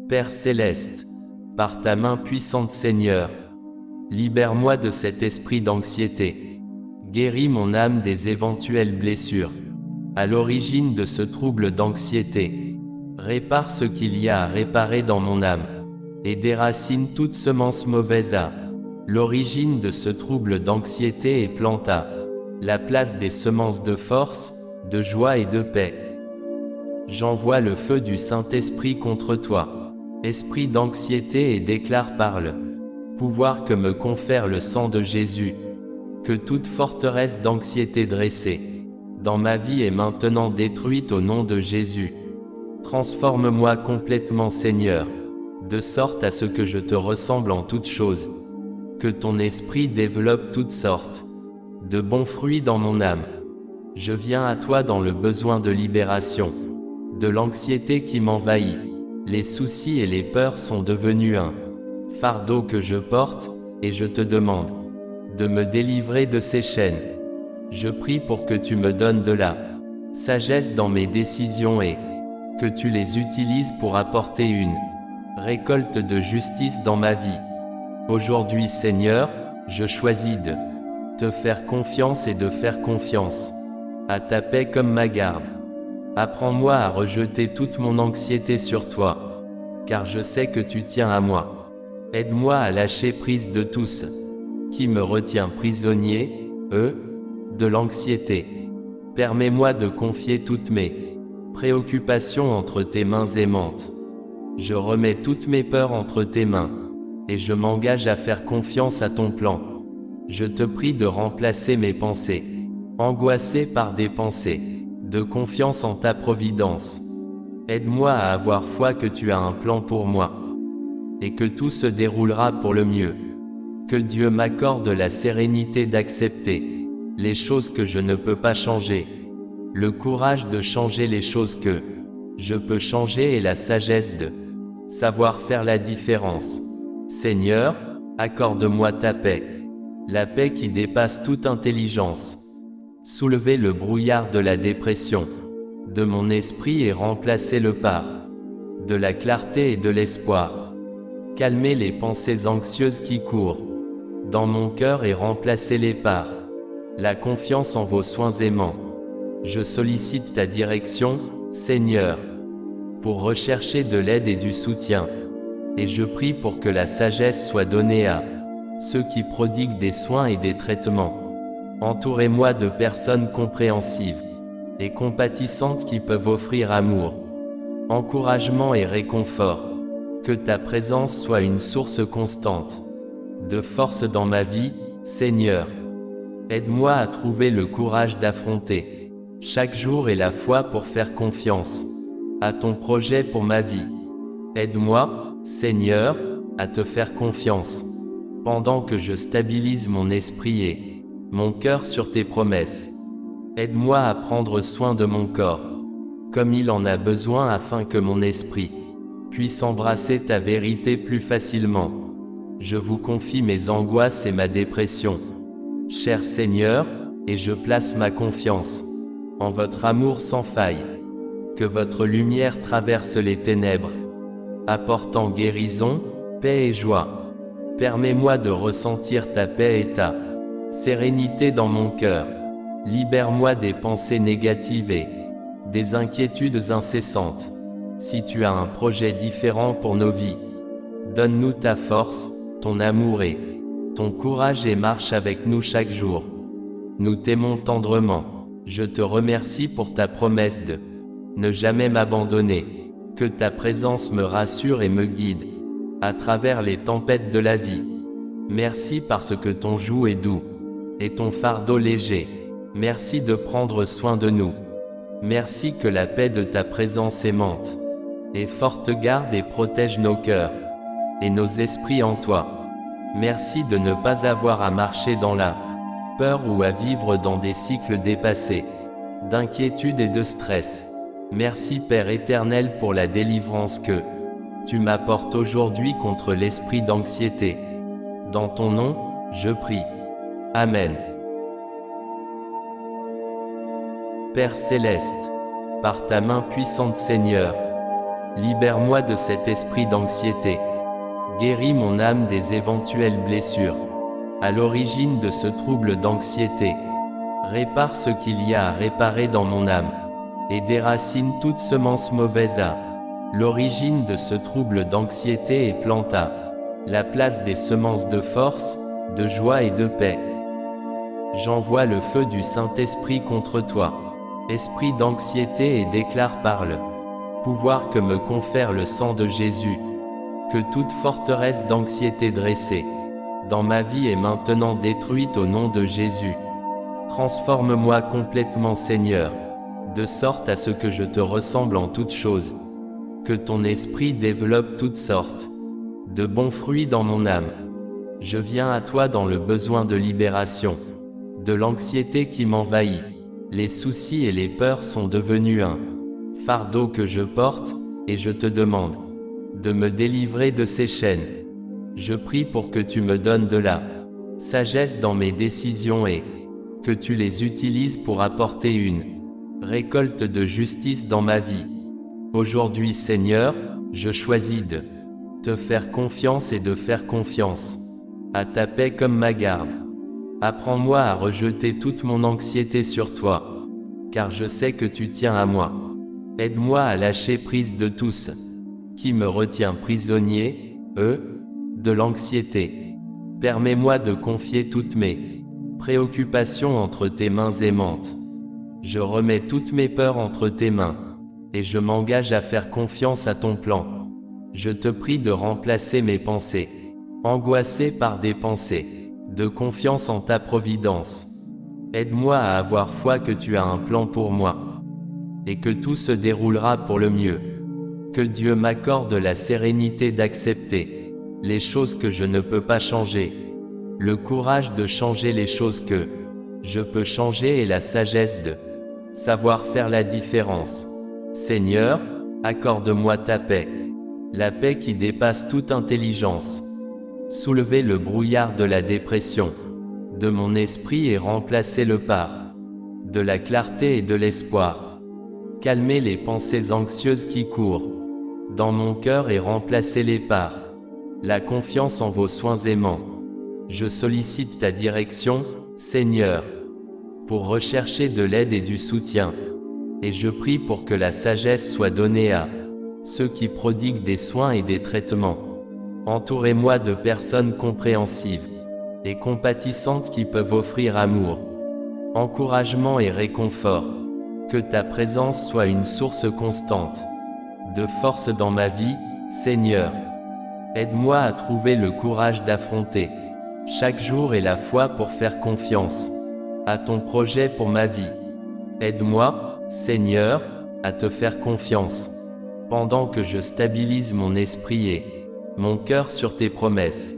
Père céleste, par ta main puissante Seigneur, libère-moi de cet esprit d'anxiété. Guéris mon âme des éventuelles blessures. À l'origine de ce trouble d'anxiété, répare ce qu'il y a à réparer dans mon âme, et déracine toute semence mauvaise à l'origine de ce trouble d'anxiété et plante à la place des semences de force, de joie et de paix. J'envoie le feu du Saint-Esprit contre toi, esprit d'anxiété, et déclare par le pouvoir que me confère le sang de Jésus, que toute forteresse d'anxiété dressée dans ma vie est maintenant détruite au nom de Jésus. Transforme-moi complètement Seigneur, de sorte à ce que je te ressemble en toutes choses, que ton esprit développe toutes sortes de bons fruits dans mon âme. Je viens à toi dans le besoin de libération, de l'anxiété qui m'envahit. Les soucis et les peurs sont devenus un fardeau que je porte, et je te demande de me délivrer de ces chaînes. Je prie pour que tu me donnes de la sagesse dans mes décisions et que tu les utilises pour apporter une récolte de justice dans ma vie. Aujourd'hui Seigneur, je choisis de te faire confiance et de faire confiance à ta paix comme ma garde. Apprends-moi à rejeter toute mon anxiété sur toi, car je sais que tu tiens à moi. Aide-moi à lâcher prise de tout ce qui me retient prisonnier, de l'anxiété. Permets-moi de confier toutes mes préoccupations entre tes mains aimantes. Je remets toutes mes peurs entre tes mains, et je m'engage à faire confiance à ton plan. Je te prie de remplacer mes pensées angoissées par des pensées de confiance en ta providence. Aide-moi à avoir foi que tu as un plan pour moi, et que tout se déroulera pour le mieux. Que Dieu m'accorde la sérénité d'accepter les choses que je ne peux pas changer, le courage de changer les choses que je peux changer, et la sagesse de savoir faire la différence. Seigneur, accorde-moi ta paix, la paix qui dépasse toute intelligence. Soulevez le brouillard de la dépression de mon esprit et remplacez-le par de la clarté et de l'espoir. Calmez les pensées anxieuses qui courent dans mon cœur et remplacez-les par la confiance en vos soins aimants. Je sollicite ta direction, Seigneur, pour rechercher de l'aide et du soutien, et je prie pour que la sagesse soit donnée à ceux qui prodiguent des soins et des traitements. Entourez-moi de personnes compréhensives et compatissantes qui peuvent offrir amour, encouragement et réconfort. Que ta présence soit une source constante de force dans ma vie, Seigneur. Aide-moi à trouver le courage d'affronter chaque jour et la foi pour faire confiance à ton projet pour ma vie. Aide-moi, Seigneur, à te faire confiance, pendant que je stabilise mon esprit et mon cœur sur tes promesses. Aide-moi à prendre soin de mon corps, comme il en a besoin, afin que mon esprit puisse embrasser ta vérité plus facilement. Je vous confie mes angoisses et ma dépression, cher Seigneur, et je place ma confiance en votre amour sans faille. Que votre lumière traverse les ténèbres, apportant guérison, paix et joie. Permets-moi de ressentir ta paix et ta sérénité dans mon cœur. Libère-moi des pensées négatives et des inquiétudes incessantes. Si tu as un projet différent pour nos vies, donne-nous ta force, ton amour et ton courage, et marche avec nous chaque jour. Nous t'aimons tendrement. Je te remercie pour ta promesse de ne jamais m'abandonner. Que ta présence me rassure et me guide à travers les tempêtes de la vie. Merci parce que ton joug est doux et ton fardeau léger. Merci de prendre soin de nous. Merci que la paix de ta présence aimante et forte garde et protège nos cœurs et nos esprits en toi. Merci de ne pas avoir à marcher dans la peur ou à vivre dans des cycles dépassés d'inquiétude et de stress. Merci Père éternel pour la délivrance que tu m'apportes aujourd'hui contre l'esprit d'anxiété. Dans ton nom, je prie. Amen. Père céleste, par ta main puissante Seigneur, Libère-moi de cet esprit d'anxiété. Guéris mon âme des éventuelles blessures. À l'origine de ce trouble d'anxiété, répare ce qu'il y a à réparer dans mon âme, et déracine toute semence mauvaise à l'origine de ce trouble d'anxiété et planta la place des semences de force, de joie et de paix. J'envoie le feu du Saint-Esprit contre toi, esprit d'anxiété, et déclare par le pouvoir que me confère le sang de Jésus, que toute forteresse d'anxiété dressée dans ma vie est maintenant détruite au nom de Jésus. Transforme-moi complètement, Seigneur, de sorte à ce que je te ressemble en toutes choses, que ton esprit développe toutes sortes de bons fruits dans mon âme. Je viens à toi dans le besoin de libération, de l'anxiété qui m'envahit. Les soucis et les peurs sont devenus un fardeau que je porte, et je te demande de me délivrer de ces chaînes. Je prie pour que tu me donnes de la sagesse dans mes décisions et que tu les utilises pour apporter une récolte de justice dans ma vie. Aujourd'hui, Seigneur, je choisis de te faire confiance et de faire confiance à ta paix comme ma garde. Apprends-moi à rejeter toute mon anxiété sur toi, car je sais que tu tiens à moi. Aide-moi à lâcher prise de tout ce qui me retient prisonnier, de l'anxiété. Permets-moi de confier toutes mes préoccupations entre tes mains aimantes. Je remets toutes mes peurs entre tes mains, et je m'engage à faire confiance à ton plan. Je te prie de remplacer mes pensées angoissées par des pensées de confiance en ta providence. Aide-moi à avoir foi que tu as un plan pour moi, et que tout se déroulera pour le mieux. Que Dieu m'accorde la sérénité d'accepter les choses que je ne peux pas changer, le courage de changer les choses que je peux changer, et la sagesse de savoir faire la différence. Seigneur, accorde-moi ta paix, la paix qui dépasse toute intelligence. Soulevez le brouillard de la dépression de mon esprit et remplacez-le par de la clarté et de l'espoir. Calmez les pensées anxieuses qui courent dans mon cœur et remplacez-les par la confiance en vos soins aimants. Je sollicite ta direction, Seigneur, pour rechercher de l'aide et du soutien, et je prie pour que la sagesse soit donnée à ceux qui prodiguent des soins et des traitements. Entourez-moi de personnes compréhensives et compatissantes qui peuvent offrir amour, encouragement et réconfort. Que ta présence soit une source constante de force dans ma vie, Seigneur. Aide-moi à trouver le courage d'affronter chaque jour et la foi pour faire confiance à ton projet pour ma vie. Aide-moi, Seigneur, à te faire confiance, pendant que je stabilise mon esprit et mon cœur sur tes promesses.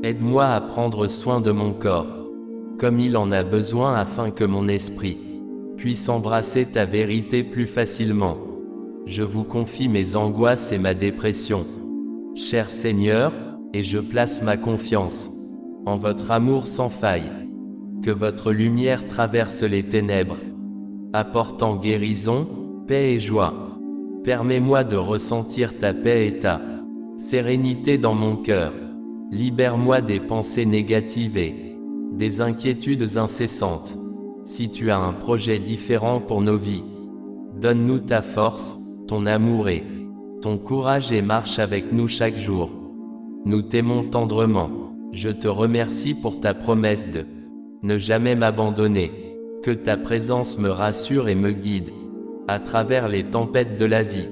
Aide-moi à prendre soin de mon corps, comme il en a besoin, afin que mon esprit puisse embrasser ta vérité plus facilement. Je vous confie mes angoisses et ma dépression, cher Seigneur, et je place ma confiance en votre amour sans faille. Que votre lumière traverse les ténèbres, apportant guérison, paix et joie. Permets-moi de ressentir ta paix et ta sérénité dans mon cœur. Libère-moi des pensées négatives et des inquiétudes incessantes. Si tu as un projet différent pour nos vies, donne-nous ta force, ton amour et ton courage, et marche avec nous chaque jour. Nous t'aimons tendrement. Je te remercie pour ta promesse de ne jamais m'abandonner. Que ta présence me rassure et me guide à travers les tempêtes de la vie.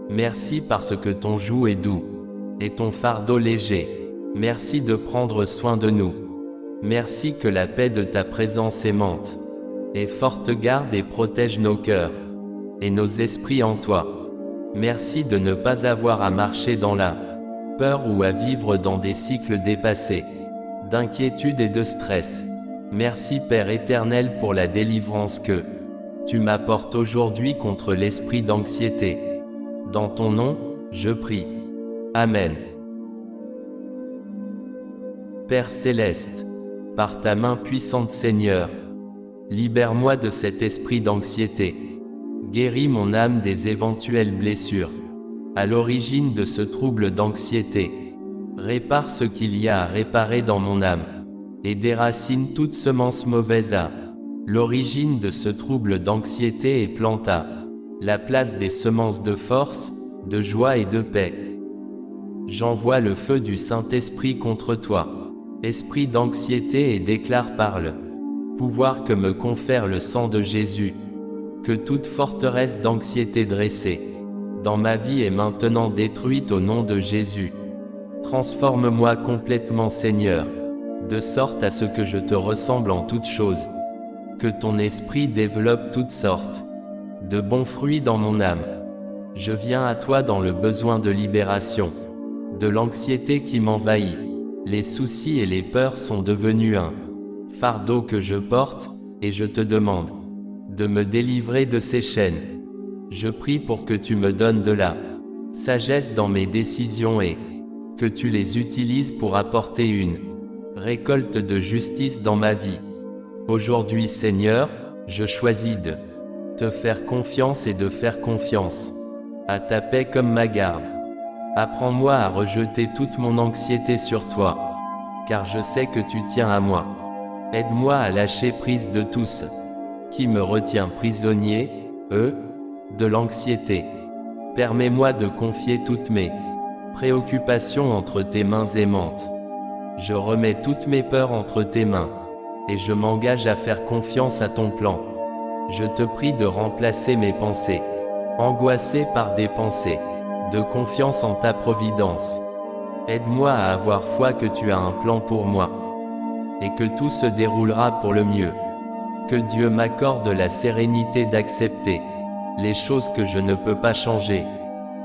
Merci parce que ton joug est doux et ton fardeau léger. Merci de prendre soin de nous. Merci que la paix de ta présence aimante et forte garde et protège nos cœurs et nos esprits en toi. Merci de ne pas avoir à marcher dans la peur ou à vivre dans des cycles dépassés d'inquiétude et de stress. Merci Père éternel pour la délivrance que tu m'apportes aujourd'hui contre l'esprit d'anxiété. Dans ton nom, je prie. Amen. Père céleste, par ta main puissante Seigneur, libère-moi de cet esprit d'anxiété. Guéris mon âme des éventuelles blessures. à l'origine de ce trouble d'anxiété. Répare ce qu'il y a à réparer dans mon âme, et déracine toute semence mauvaise à l'origine de ce trouble d'anxiété et planta la place des semences de force, de joie et de paix. J'envoie le feu du Saint-Esprit contre toi, esprit d'anxiété, et déclare par le pouvoir que me confère le sang de Jésus, que toute forteresse d'anxiété dressée dans ma vie est maintenant détruite au nom de Jésus. Transforme-moi complètement, Seigneur, de sorte à ce que je te ressemble en toutes choses, que ton esprit développe toutes sortes de bons fruits dans mon âme. Je viens à toi dans le besoin de libération de l'anxiété qui m'envahit. Les soucis et les peurs sont devenus un fardeau que je porte, et je te demande de me délivrer de ces chaînes. Je prie pour que tu me donnes de la sagesse dans mes décisions et que tu les utilises pour apporter une récolte de justice dans ma vie. Aujourd'hui, Seigneur, je choisis de te faire confiance et de faire confiance à ta paix comme ma garde. Apprends-moi à rejeter toute mon anxiété sur toi, car je sais que tu tiens à moi. Aide-moi à lâcher prise de tout ce qui me retient prisonnier, de l'anxiété. Permets-moi de confier toutes mes préoccupations entre tes mains aimantes. Je remets toutes mes peurs entre tes mains, et je m'engage à faire confiance à ton plan. Je te prie de remplacer mes pensées angoissées par des pensées de confiance en ta providence. Aide-moi à avoir foi que tu as un plan pour moi, et que tout se déroulera pour le mieux. Que Dieu m'accorde la sérénité d'accepter les choses que je ne peux pas changer,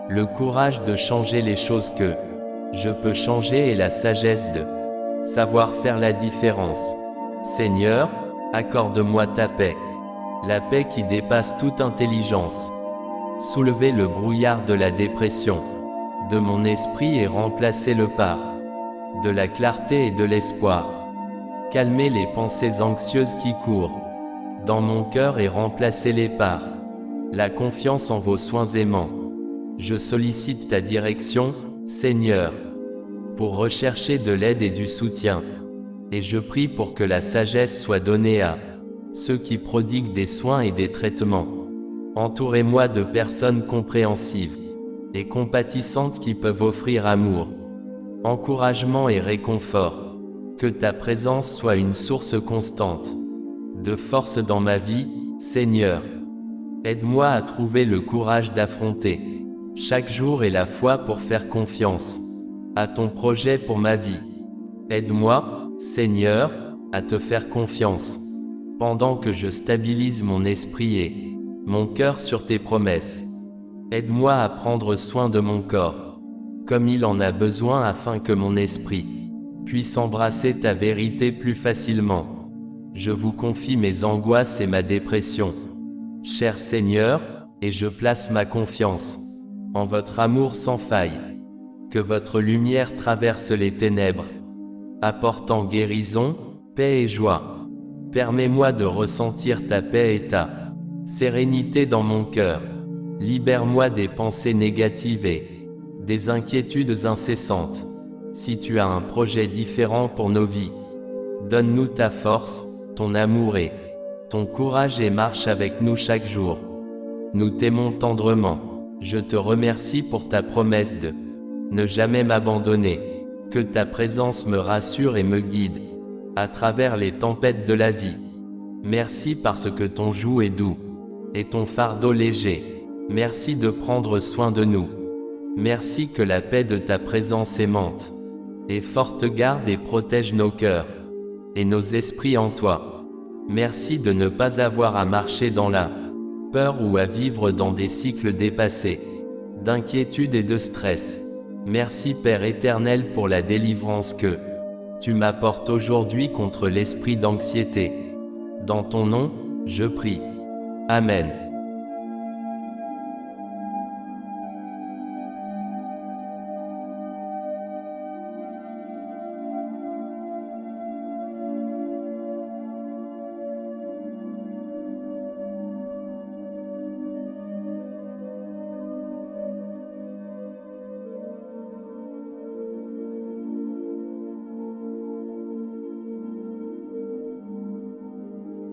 le courage de changer les choses que je peux changer, et la sagesse de savoir faire la différence. Seigneur, accorde-moi ta paix, la paix qui dépasse toute intelligence. Soulevez le brouillard de la dépression de mon esprit et remplacez-le par de la clarté et de l'espoir. Calmez les pensées anxieuses qui courent dans mon cœur et remplacez-les par la confiance en vos soins aimants. Je sollicite ta direction, Seigneur, pour rechercher de l'aide et du soutien, et je prie pour que la sagesse soit donnée à ceux qui prodiguent des soins et des traitements. Entourez-moi de personnes compréhensives et compatissantes qui peuvent offrir amour, encouragement et réconfort. Que ta présence soit une source constante de force dans ma vie, Seigneur. Aide-moi à trouver le courage d'affronter chaque jour et la foi pour faire confiance à ton projet pour ma vie. Aide-moi, Seigneur, à te faire confiance, pendant que je stabilise mon esprit et mon cœur sur tes promesses. Aide-moi à prendre soin de mon corps, comme il en a besoin, afin que mon esprit puisse embrasser ta vérité plus facilement. Je vous confie mes angoisses et ma dépression, cher Seigneur, et je place ma confiance en votre amour sans faille. Que votre lumière traverse les ténèbres, apportant guérison, paix et joie. Permets-moi de ressentir ta paix et ta sérénité dans mon cœur. Libère-moi des pensées négatives et des inquiétudes incessantes. Si tu as un projet différent pour nos vies, donne-nous ta force, ton amour et ton courage, et marche avec nous chaque jour. Nous t'aimons tendrement. Je te remercie pour ta promesse de ne jamais m'abandonner. Que ta présence me rassure et me guide à travers les tempêtes de la vie. Merci parce que ton joug est doux et ton fardeau léger. Merci de prendre soin de nous. Merci que la paix de ta présence aimante et forte garde et protège nos cœurs et nos esprits en toi. Merci de ne pas avoir à marcher dans la peur ou à vivre dans des cycles dépassés d'inquiétude et de stress. Merci Père éternel pour la délivrance que tu m'apportes aujourd'hui contre l'esprit d'anxiété. Dans ton nom, je prie. Amen.